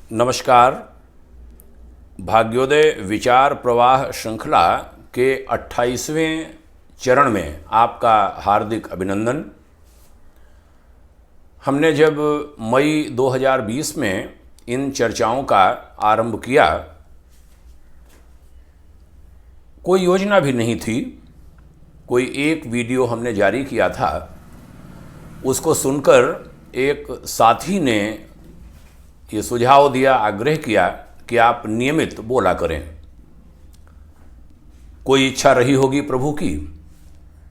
नमस्कार। भाग्योदय विचार प्रवाह श्रृंखला के 28वें चरण में आपका हार्दिक अभिनंदन। हमने जब मई 2020 में इन चर्चाओं का आरंभ किया, कोई योजना भी नहीं थी। कोई एक वीडियो हमने जारी किया था, उसको सुनकर एक साथी ने ये सुझाव दिया, आग्रह किया कि आप नियमित बोला करें। कोई इच्छा रही होगी प्रभु की,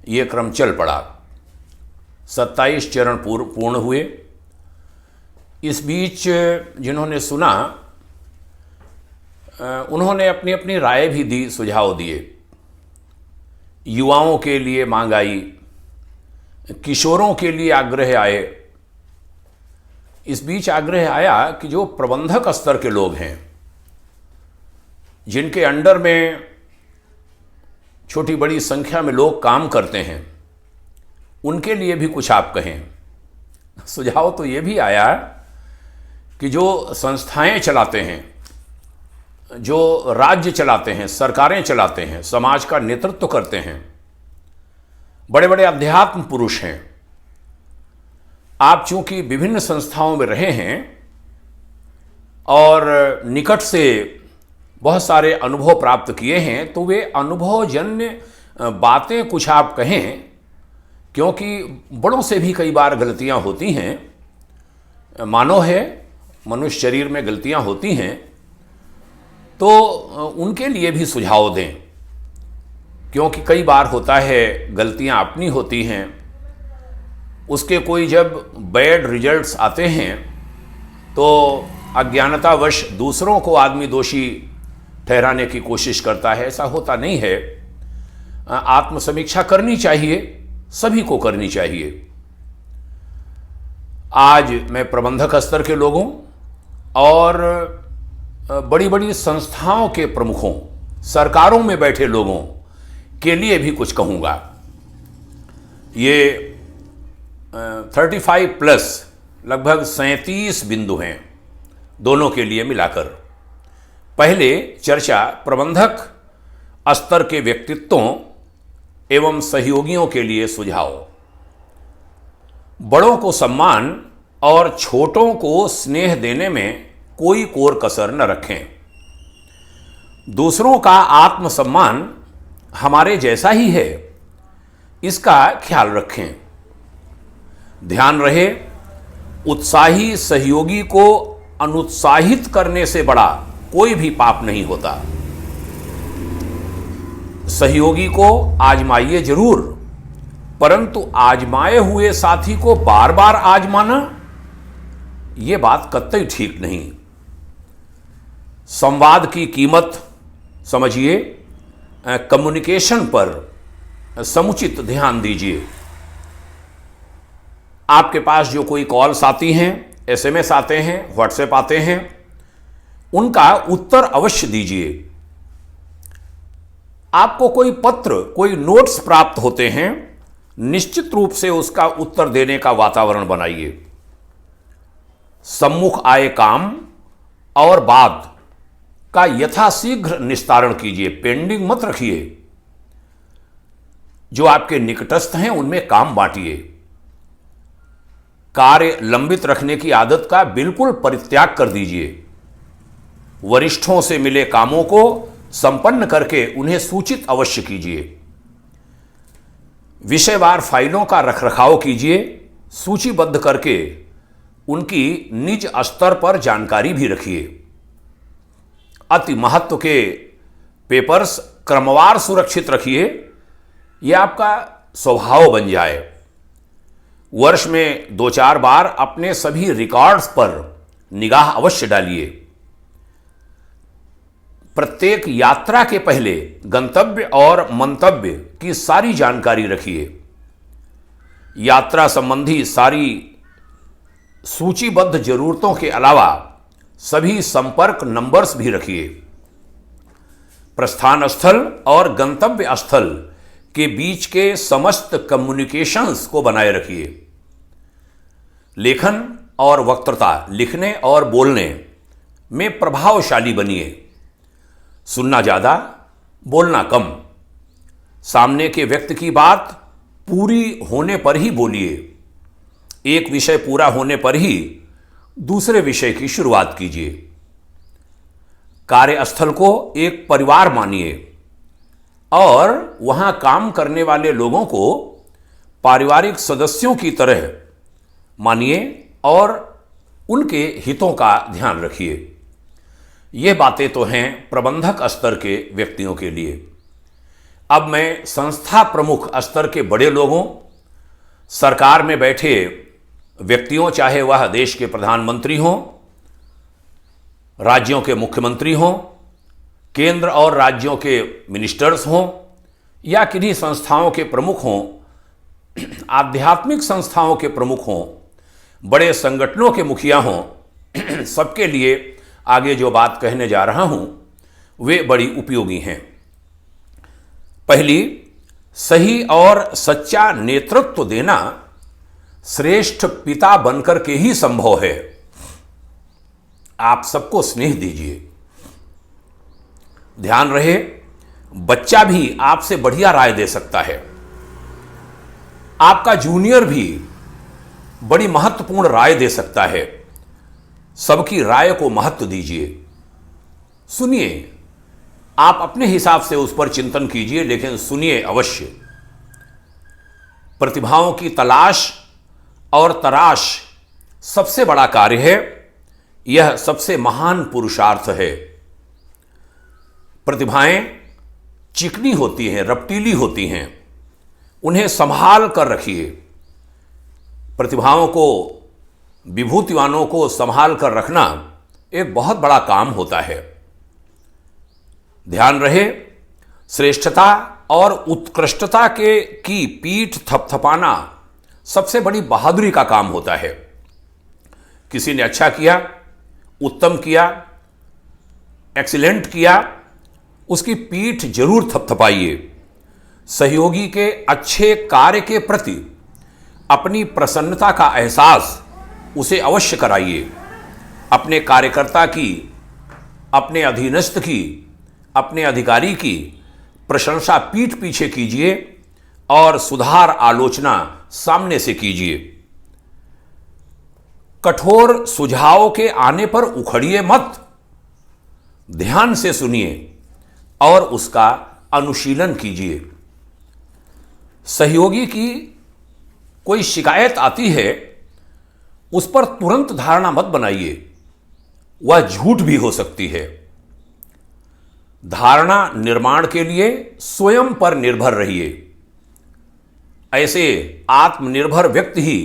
ये क्रम चल पड़ा। 27 चरण पूर्ण हुए। इस बीच जिन्होंने सुना उन्होंने अपनी अपनी राय भी दी, सुझाव दिए। युवाओं के लिए मांग आई, किशोरों के लिए आग्रह आए। इस बीच आग्रह आया कि जो प्रबंधक स्तर के लोग हैं, जिनके अंडर में छोटी बड़ी संख्या में लोग काम करते हैं, उनके लिए भी कुछ आप कहें। सुझाव तो ये भी आया कि जो संस्थाएं चलाते हैं, जो राज्य चलाते हैं, सरकारें चलाते हैं, समाज का नेतृत्व करते हैं, बड़े बड़े अध्यात्म पुरुष हैं। आप चूंकि विभिन्न संस्थाओं में रहे हैं और निकट से बहुत सारे अनुभव प्राप्त किए हैं, तो वे अनुभवजन्य बातें कुछ आप कहें, क्योंकि बड़ों से भी कई बार गलतियां होती हैं। मानव है, मनुष्य शरीर में गलतियां होती हैं, तो उनके लिए भी सुझाव दें, क्योंकि कई बार होता है गलतियां अपनी होती हैं, उसके कोई जब बैड रिजल्ट्स आते हैं तो अज्ञानतावश दूसरों को आदमी दोषी ठहराने की कोशिश करता है। ऐसा होता नहीं है। आत्मसमीक्षा करनी चाहिए, सभी को करनी चाहिए। आज मैं प्रबंधक स्तर के लोगों और बड़ी बड़ी संस्थाओं के प्रमुखों, सरकारों में बैठे लोगों के लिए भी कुछ कहूँगा। ये 35+ लगभग 37 बिंदु हैं दोनों के लिए मिलाकर। पहले चर्चा प्रबंधक स्तर के व्यक्तित्वों एवं सहयोगियों के लिए सुझाव। बड़ों को सम्मान और छोटों को स्नेह देने में कोई कोर कसर न रखें। दूसरों का आत्मसम्मान हमारे जैसा ही है, इसका ख्याल रखें। ध्यान रहे, उत्साही सहयोगी को अनुत्साहित करने से बड़ा कोई भी पाप नहीं होता। सहयोगी को आजमाइए जरूर, परंतु आजमाए हुए साथी को बार बार आजमाना, यह बात कतई ठीक नहीं। संवाद की कीमत समझिए, कम्युनिकेशन पर समुचित ध्यान दीजिए। आपके पास जो कोई कॉल्स आती हैं, SMS आते हैं, व्हाट्सएप आते हैं, उनका उत्तर अवश्य दीजिए। आपको कोई पत्र, कोई नोट्स प्राप्त होते हैं, निश्चित रूप से उसका उत्तर देने का वातावरण बनाइए। सम्मुख आए काम और बात का यथाशीघ्र निस्तारण कीजिए, पेंडिंग मत रखिए। जो आपके निकटस्थ हैं उनमें काम बांटिए। कार्य लंबित रखने की आदत का बिल्कुल परित्याग कर दीजिए। वरिष्ठों से मिले कामों को संपन्न करके उन्हें सूचित अवश्य कीजिए। विषयवार फाइलों का रखरखाव कीजिए, सूचीबद्ध करके उनकी निज स्तर पर जानकारी भी रखिए। अति महत्व के पेपर्स क्रमवार सुरक्षित रखिए, यह आपका स्वभाव बन जाए। वर्ष में 2-4 बार अपने सभी रिकॉर्ड्स पर निगाह अवश्य डालिए। प्रत्येक यात्रा के पहले गंतव्य और मंतव्य की सारी जानकारी रखिए। यात्रा संबंधी सारी सूचीबद्ध जरूरतों के अलावा सभी संपर्क नंबर्स भी रखिए। प्रस्थान स्थल और गंतव्य स्थल के बीच के समस्त कम्युनिकेशंस को बनाए रखिए। लेखन और वक्तृता, लिखने और बोलने में प्रभावशाली बनिए। सुनना ज़्यादा, बोलना कम। सामने के व्यक्ति की बात पूरी होने पर ही बोलिए। एक विषय पूरा होने पर ही दूसरे विषय की शुरुआत कीजिए। कार्यस्थल को एक परिवार मानिए और वहां काम करने वाले लोगों को पारिवारिक सदस्यों की तरह मानिए और उनके हितों का ध्यान रखिए। ये बातें तो हैं प्रबंधक स्तर के व्यक्तियों के लिए। अब मैं संस्था प्रमुख स्तर के बड़े लोगों, सरकार में बैठे व्यक्तियों, चाहे वह देश के प्रधानमंत्री हों, राज्यों के मुख्यमंत्री हों, केंद्र और राज्यों के मिनिस्टर्स हों, या किन्हीं संस्थाओं के प्रमुख हों, आध्यात्मिक संस्थाओं के प्रमुख हों, बड़े संगठनों के मुखिया हों, सबके लिए आगे जो बात कहने जा रहा हूं वे बड़ी उपयोगी हैं। पहली, सही और सच्चा नेतृत्व देना श्रेष्ठ पिता बनकर के ही संभव है। आप सबको स्नेह दीजिए। ध्यान रहे, बच्चा भी आपसे बढ़िया राय दे सकता है। आपका जूनियर भी बड़ी महत्वपूर्ण राय दे सकता है। सबकी राय को महत्व दीजिए। सुनिए, आप अपने हिसाब से उस पर चिंतन कीजिए, लेकिन सुनिए अवश्य। प्रतिभाओं की तलाश और तराश सबसे बड़ा कार्य है। यह सबसे महान पुरुषार्थ है। प्रतिभाएं चिकनी होती हैं, रपटीली होती हैं, उन्हें संभाल कर रखिए। प्रतिभाओं को, विभूतिवानों को संभाल कर रखना एक बहुत बड़ा काम होता है। ध्यान रहे, श्रेष्ठता और उत्कृष्टता की पीठ थपथपाना सबसे बड़ी बहादुरी का काम होता है। किसी ने अच्छा किया, उत्तम किया, एक्सीलेंट किया, उसकी पीठ जरूर थपथपाइए। सहयोगी के अच्छे कार्य के प्रति अपनी प्रसन्नता का एहसास उसे अवश्य कराइए। अपने कार्यकर्ता की, अपने अधीनस्थ की, अपने अधिकारी की प्रशंसा पीठ पीछे कीजिए और सुधार आलोचना सामने से कीजिए। कठोर सुझाव के आने पर उखड़िए मत। ध्यान से सुनिए और उसका अनुशीलन कीजिए। सहयोगी की कोई शिकायत आती है, उस पर तुरंत धारणा मत बनाइए, वह झूठ भी हो सकती है। धारणा निर्माण के लिए स्वयं पर निर्भर रहिए। ऐसे आत्मनिर्भर व्यक्ति ही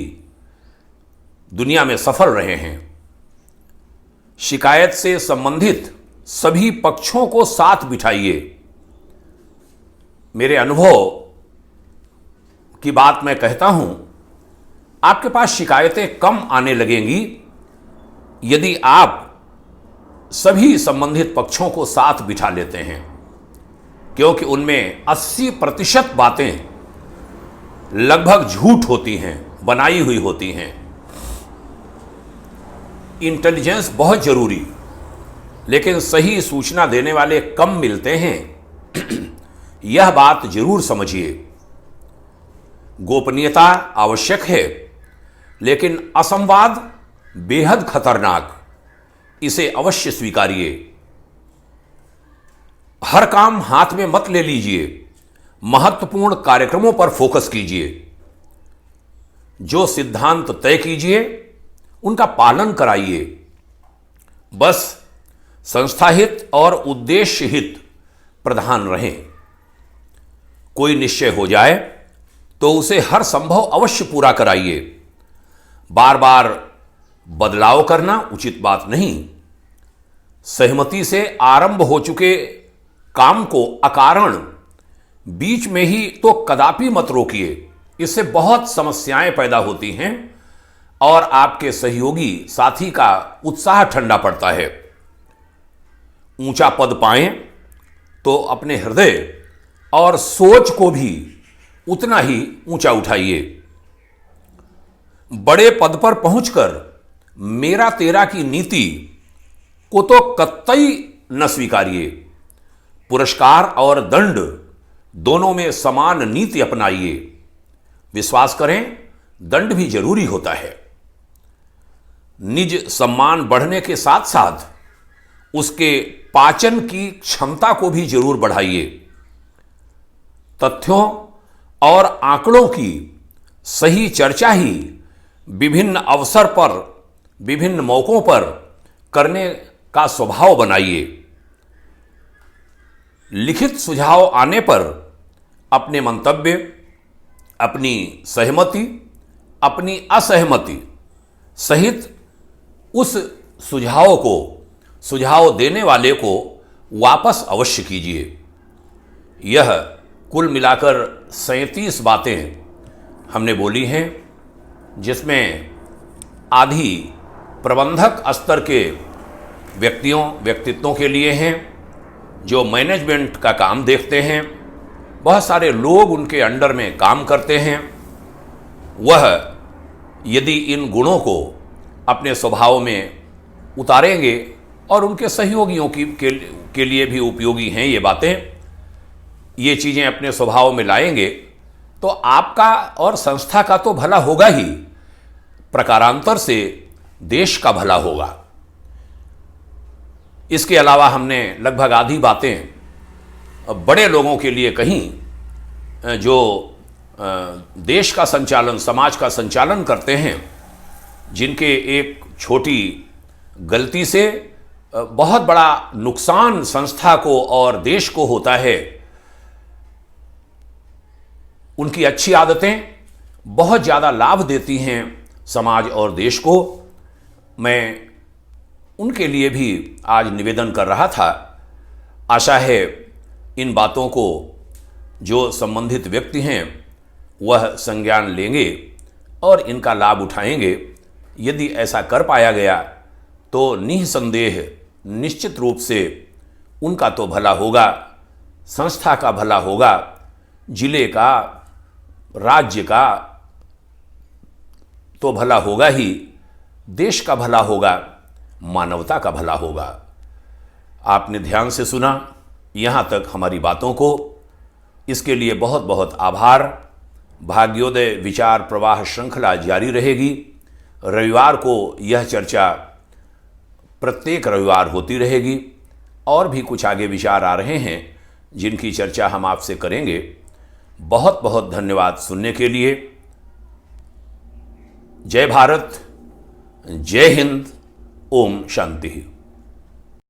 दुनिया में सफल रहे हैं। शिकायत से संबंधित सभी पक्षों को साथ बिठाइए। मेरे अनुभव की बात मैं कहता हूं, आपके पास शिकायतें कम आने लगेंगी यदि आप सभी संबंधित पक्षों को साथ बिठा लेते हैं, क्योंकि उनमें 80% बातें लगभग झूठ होती हैं, बनाई हुई होती हैं। इंटेलिजेंस बहुत जरूरी, लेकिन सही सूचना देने वाले कम मिलते हैं। यह बात जरूर समझिए। गोपनीयता आवश्यक है, लेकिन असंवाद बेहद खतरनाक। इसे अवश्य स्वीकारिए। हर काम हाथ में मत ले लीजिए। महत्वपूर्ण कार्यक्रमों पर फोकस कीजिए। जो सिद्धांत तय कीजिए उनका पालन कराइए। बस संस्था हित और उद्देश्य हित प्रधान रहें। कोई निश्चय हो जाए तो उसे हर संभव अवश्य पूरा कराइए। बार बार बदलाव करना उचित बात नहीं। सहमति से आरंभ हो चुके काम को अकारण बीच में ही तो कदापि मत रोकिए। इससे बहुत समस्याएं पैदा होती हैं और आपके सहयोगी साथी का उत्साह ठंडा पड़ता है। ऊंचा पद पाएं तो अपने हृदय और सोच को भी उतना ही ऊंचा उठाइए। बड़े पद पर पहुंचकर मेरा तेरा की नीति को तो कतई न स्वीकारिए। पुरस्कार और दंड दोनों में समान नीति अपनाइए। विश्वास करें, दंड भी जरूरी होता है। निज सम्मान बढ़ने के साथ साथ उसके पाचन की क्षमता को भी जरूर बढ़ाइए। तथ्यों और आंकड़ों की सही चर्चा ही विभिन्न अवसर पर, विभिन्न मौकों पर करने का स्वभाव बनाइए। लिखित सुझाव आने पर अपने मंतव्य, अपनी सहमति, अपनी असहमति सहित उस सुझाव देने वाले को वापस अवश्य कीजिए। यह कुल मिलाकर 37 बातें हमने बोली हैं, जिसमें आधी प्रबंधक स्तर के व्यक्तित्वों के लिए हैं, जो मैनेजमेंट का काम देखते हैं। बहुत सारे लोग उनके अंडर में काम करते हैं। वह यदि इन गुणों को अपने स्वभाव में उतारेंगे और उनके सहयोगियों के लिए भी उपयोगी हैं ये बातें, ये चीज़ें अपने स्वभाव में लाएंगे, तो आपका और संस्था का तो भला होगा ही, प्रकारांतर से देश का भला होगा। इसके अलावा हमने लगभग आधी बातें बड़े लोगों के लिए कहीं, जो देश का संचालन, समाज का संचालन करते हैं, जिनके एक छोटी गलती से बहुत बड़ा नुकसान संस्था को और देश को होता है। उनकी अच्छी आदतें बहुत ज़्यादा लाभ देती हैं समाज और देश को। मैं उनके लिए भी आज निवेदन कर रहा था। आशा है इन बातों को जो संबंधित व्यक्ति हैं वह संज्ञान लेंगे और इनका लाभ उठाएंगे। यदि ऐसा कर पाया गया तो निसंदेह निश्चित रूप से उनका तो भला होगा, संस्था का भला होगा, जिले का, राज्य का तो भला होगा ही, देश का भला होगा, मानवता का भला होगा। आपने ध्यान से सुना यहाँ तक हमारी बातों को, इसके लिए बहुत बहुत आभार। भाग्योदय विचार प्रवाह श्रृंखला जारी रहेगी। रविवार को यह चर्चा प्रत्येक रविवार होती रहेगी, और भी कुछ आगे विचार आ रहे हैं जिनकी चर्चा हम आपसे करेंगे। बहुत बहुत धन्यवाद सुनने के लिए। जय भारत, जय हिंद, ओम शांति।